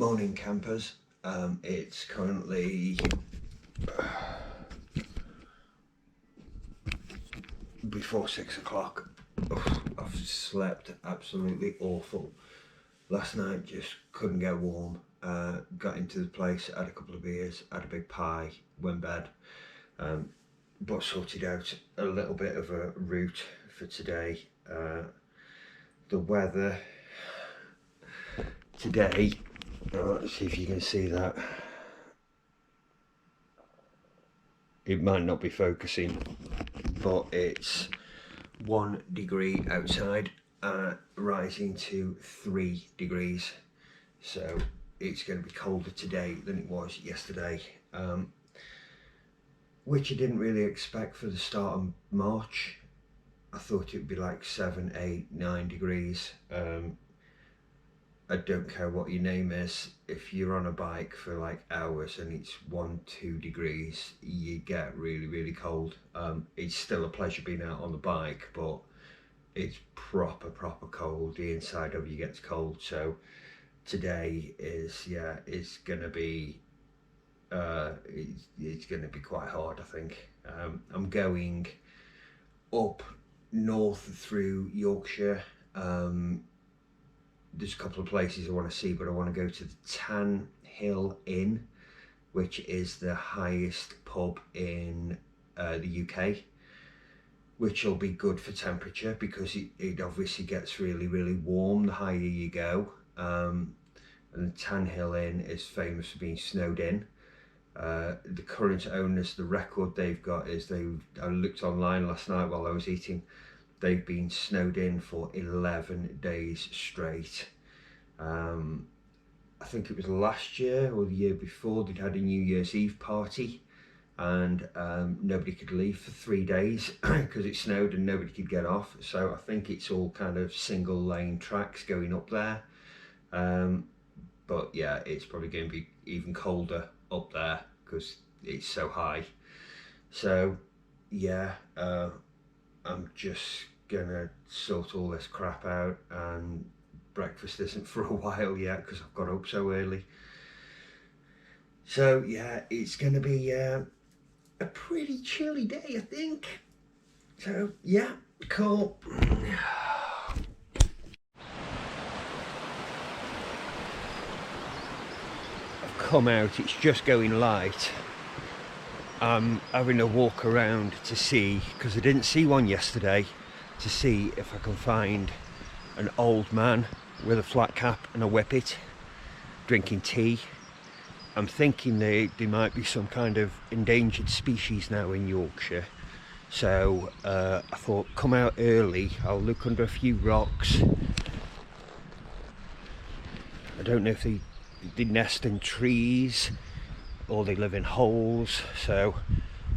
Morning campers. It's currently before 6 o'clock. I've slept absolutely awful last night, just couldn't get warm. Got into the place, had a couple of beers, had a big pie, went bed, but sorted out a little bit of a route for today. The weather today, let's see if you can see that. It might not be focusing, but it's 1 degree outside, rising to 3 degrees. So it's going to be colder today than it was yesterday, which I didn't really expect for the start of March. I thought it would be like 7, 8, 9 degrees. I don't care what your name is, if you're on a bike for like hours and it's 1, 2 degrees, you get really cold. It's still a pleasure being out on the bike, but it's proper cold. The inside of you gets cold. So today is, yeah, it's gonna be it's gonna be quite hard, I think. I'm going up north through Yorkshire. There's a couple of places I want to see, but I want to go to the Tan Hill Inn, which is the highest pub in the UK, which will be good for temperature because it obviously gets really warm the higher you go. And the Tan Hill Inn is famous for being snowed in. The current owners, the record they've got is I looked online last night while I was eating, they've been snowed in for 11 days straight. I think it was last year or the year before, they'd had a New Year's Eve party and nobody could leave for 3 days because it snowed and nobody could get off. So I think it's all kind of single lane tracks going up there. But yeah, it's probably going to be even colder up there because it's so high. So yeah, I'm just gonna sort all this crap out, and breakfast isn't for a while yet because I've got up so early. So yeah, it's gonna be a pretty chilly day, I think. So yeah, cool. I've come out, it's just going light. I'm having a walk around to see, because I didn't see one yesterday, to see if I can find an old man with a flat cap and a whippet drinking tea. I'm thinking they might be some kind of endangered species now in Yorkshire. So I thought, come out early, I'll look under a few rocks. I don't know if they nest in trees or they live in holes, so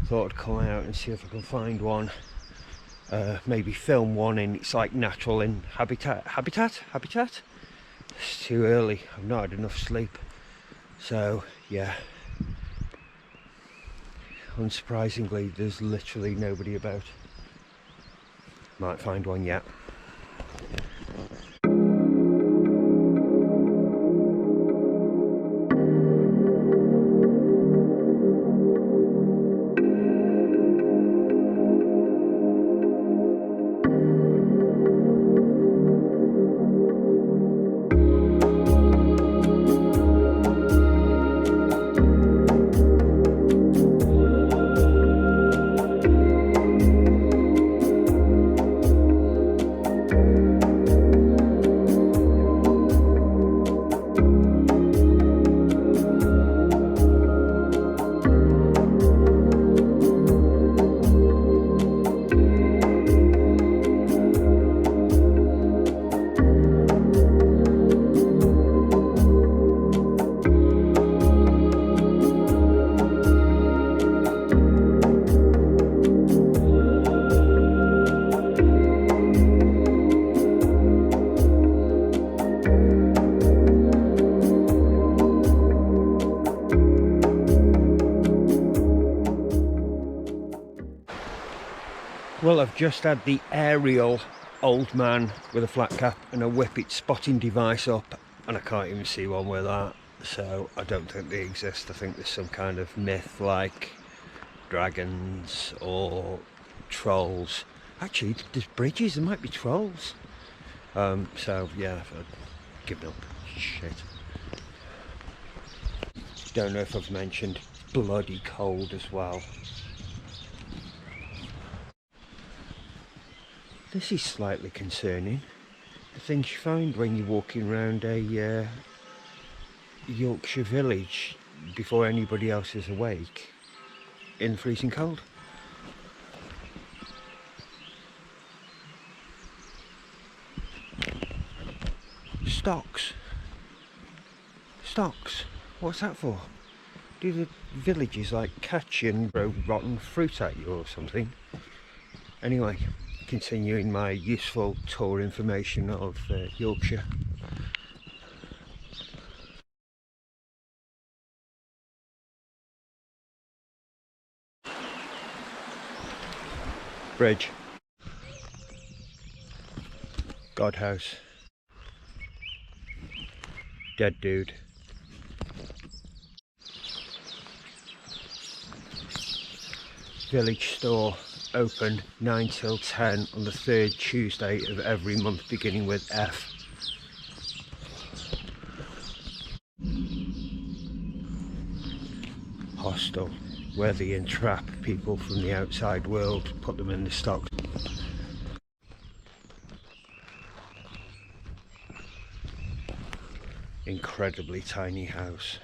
I thought I'd come out and see if I can find one. Maybe film one in its like natural in habitat. It's too early, I've not had enough sleep. So yeah, unsurprisingly there's literally nobody about. Might find one yet. Well, I've just had the aerial old man with a flat cap and a whippet spotting device up, and I can't even see one with that. So I don't think they exist. I think there's some kind of myth like dragons or trolls. Actually, there's bridges, there might be trolls. So yeah, I've given up. Shit. Don't know if I've mentioned bloody cold as well. This is slightly concerning. The things you find when you're walking around a Yorkshire village before anybody else is awake in freezing cold. Stocks. What's that for? Do the villages like catch you and throw rotten fruit at you or something? Anyway, continuing my useful tour information of Yorkshire. Bridge. God house. Dead dude. Village store open 9 till 10 on the 3rd Tuesday of every month beginning with F. Hostel, where they entrap people from the outside world, put them in the stocks. Incredibly tiny house.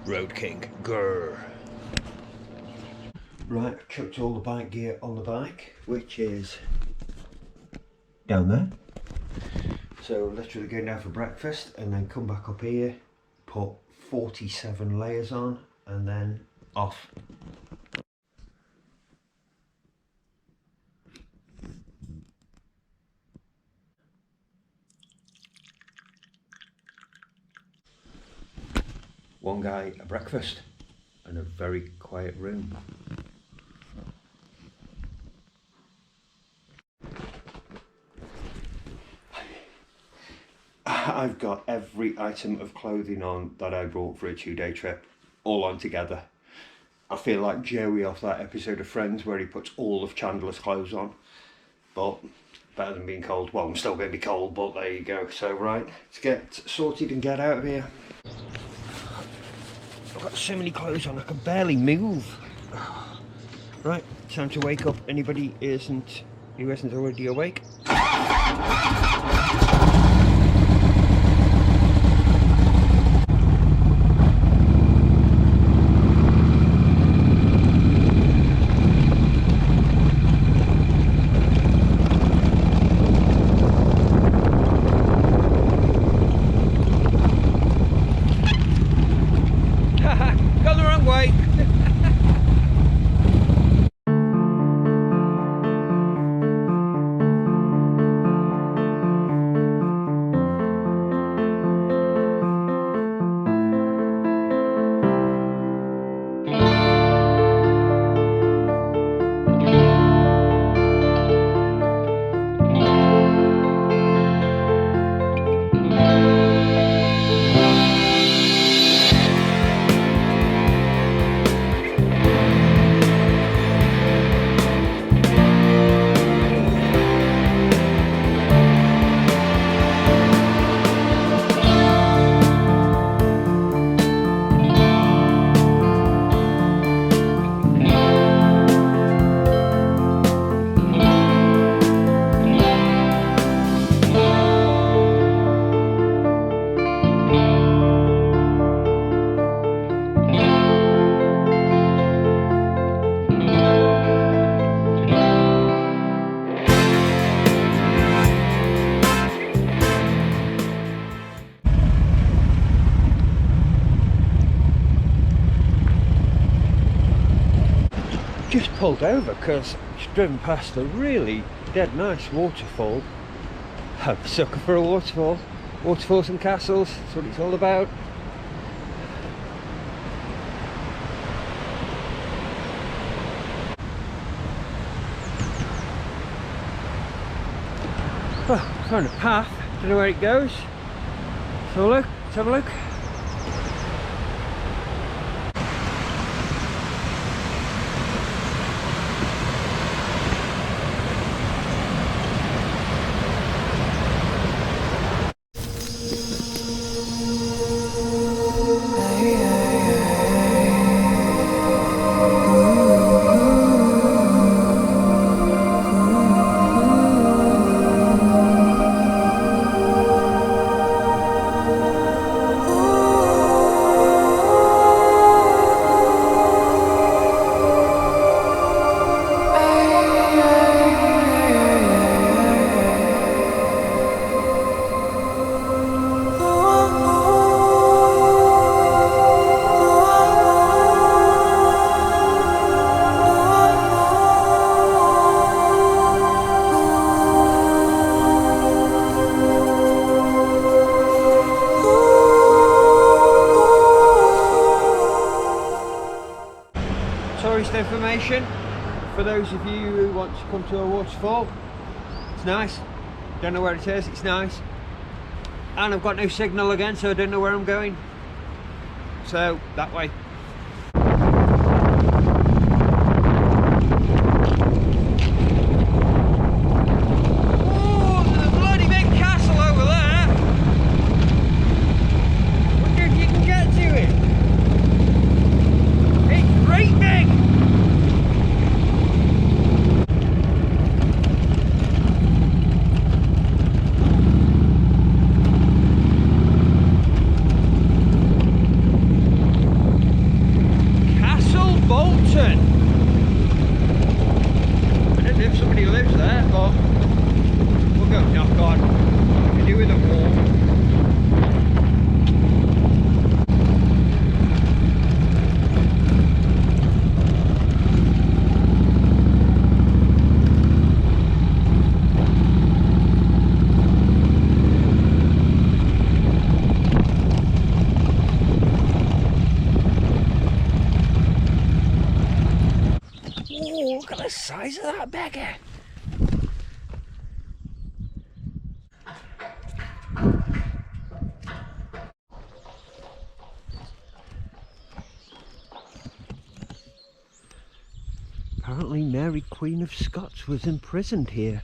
Roadking, grrr. Right, I've chucked all the bike gear on the bike, which is down there. So literally going down for breakfast and then come back up here, put 47 layers on and then off. One guy a breakfast and a very quiet room. I've got every item of clothing on that I brought for a 2-day trip, all on together. I feel like Joey off that episode of Friends where he puts all of Chandler's clothes on, but better than being cold. Well, I'm still going to be cold, but there you go. So right, let's get sorted and get out of here. I've got so many clothes on I can barely move. Right, time to wake up anybody who isn't already awake. Gone the wrong way. Just pulled over because I've driven past a really dead nice waterfall. I'm a sucker for a waterfall. Waterfalls and castles, that's what it's all about. Oh, found a path, don't know where it goes. So look, let's have a look. Tourist information for those of you who want to come to a waterfall. It's nice, don't know where it is, it's nice, and I've got no signal again, so I don't know where I'm going, so that way. Oh, there's a bloody big castle over there. Wonder if you can get to it. It's great big. Bolton. I don't know if somebody lives there, but we'll go knock on. We can do with a walk. Look at the size of that beggar. Apparently Mary Queen of Scots was imprisoned here.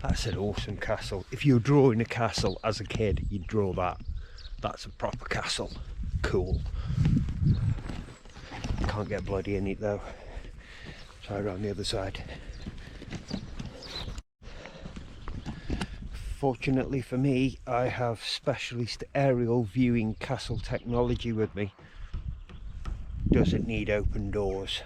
That's an awesome castle. If you're drawing a castle as a kid, you'd draw that. That's a proper castle. Cool. Can't get bloody in it though. Try around the other side. Fortunately for me, I have specialist aerial viewing castle technology with me. Doesn't need open doors.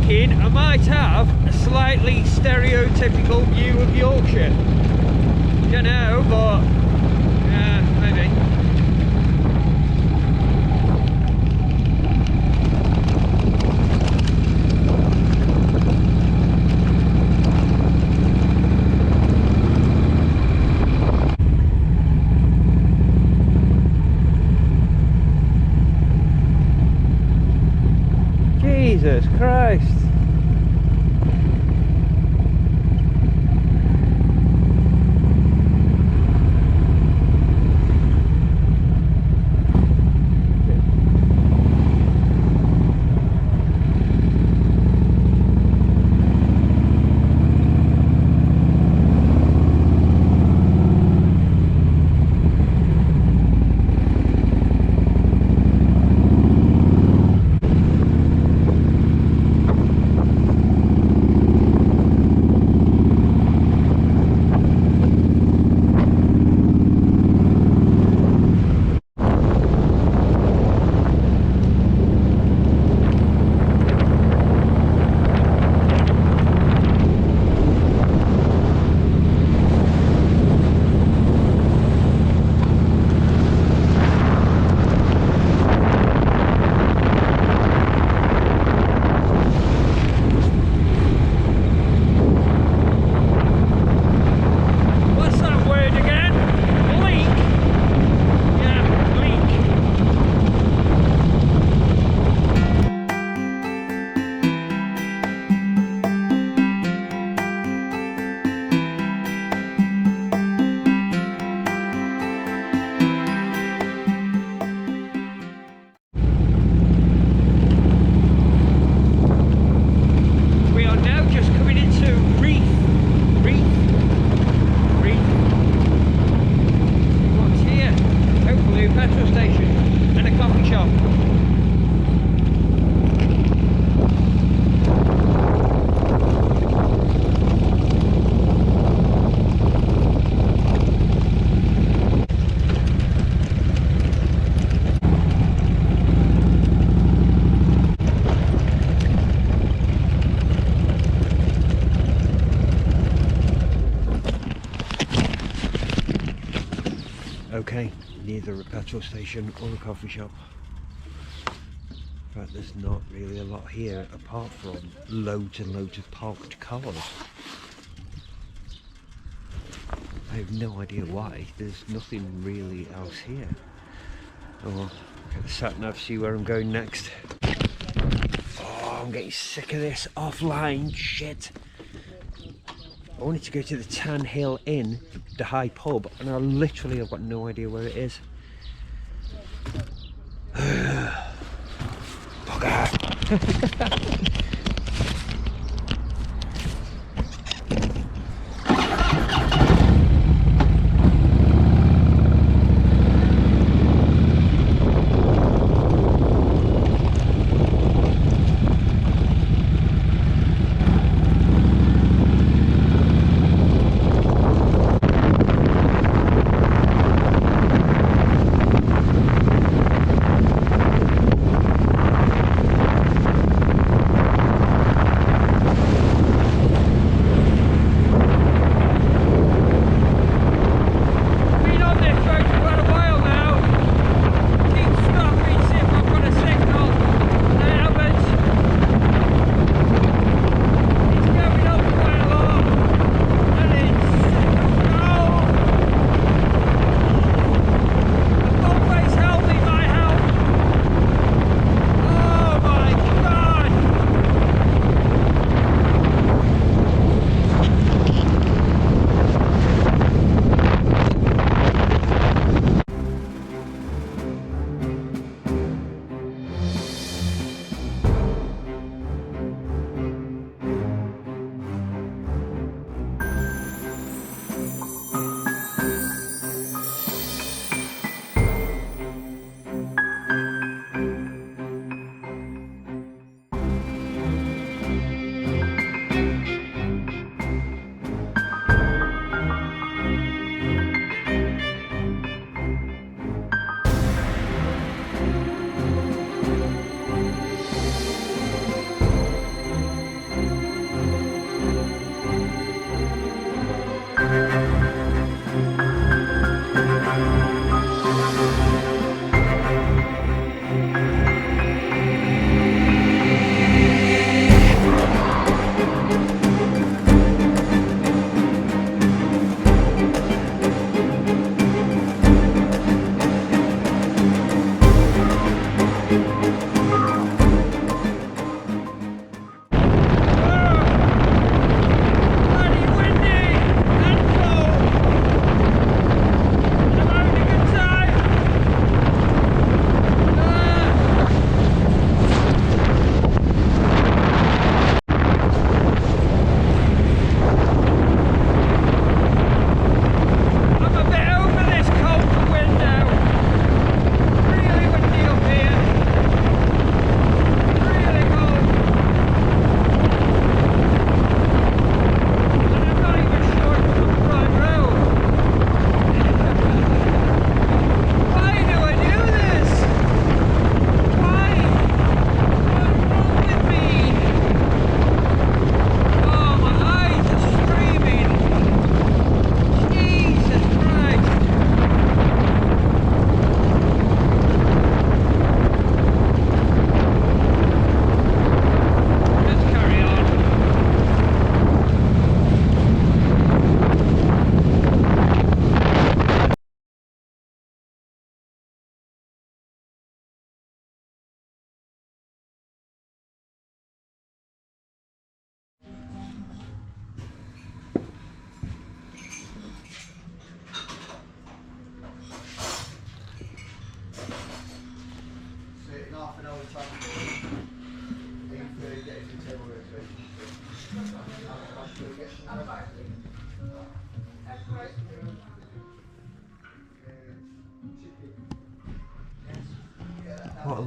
thinking I might have a slightly stereotypical view of Yorkshire. Don't know, but yeah, maybe. Jesus Christ. Okay, neither a petrol station or a coffee shop. In fact, there's not really a lot here apart from loads and loads of parked cars. I have no idea why. There's nothing really else here. Oh well, get the sat nav, see where I'm going next. Oh, I'm getting sick of this offline shit. I wanted to go to the Tan Hill Inn, the high pub, and I literally have got no idea where it is. Bugger.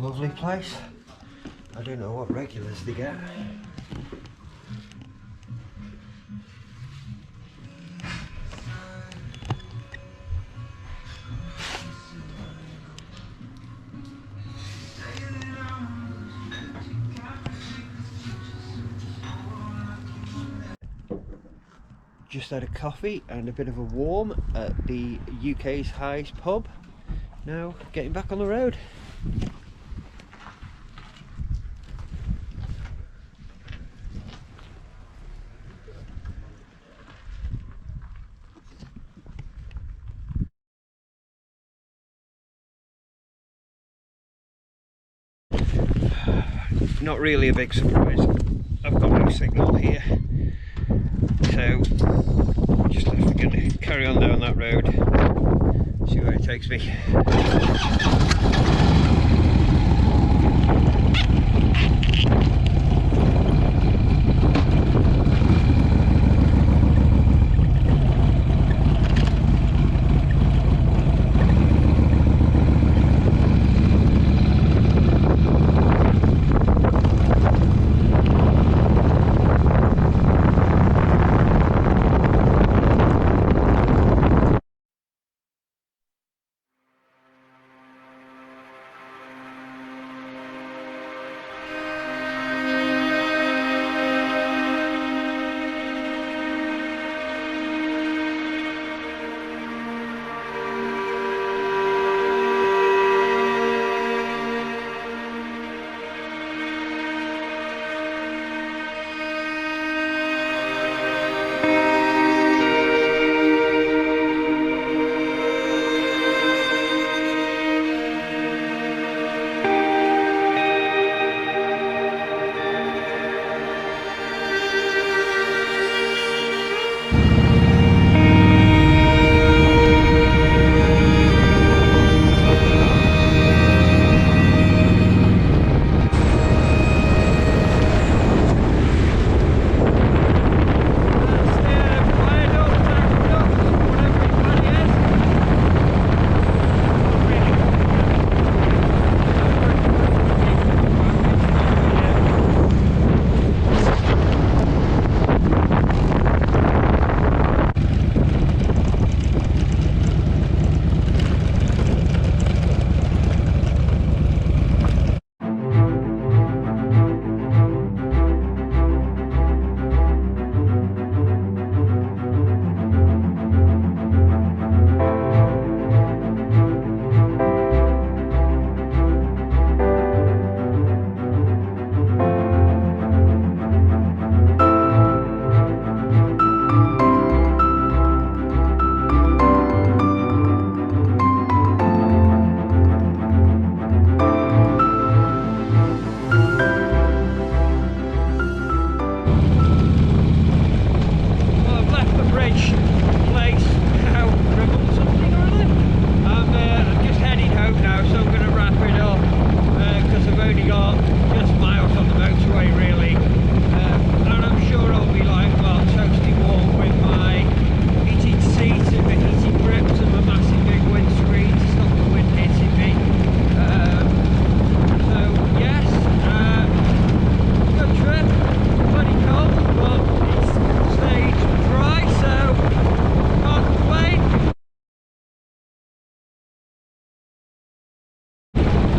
lovely place. I don't know what regulars they get. Just had a coffee and a bit of a warm at the UK's highest pub. Now getting back on the road. Not really a big surprise. I've got no signal here. So just going to carry on down that road, see where it takes me.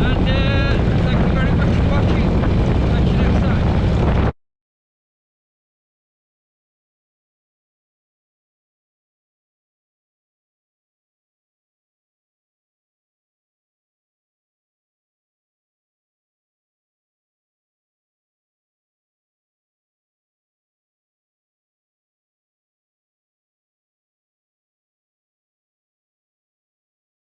And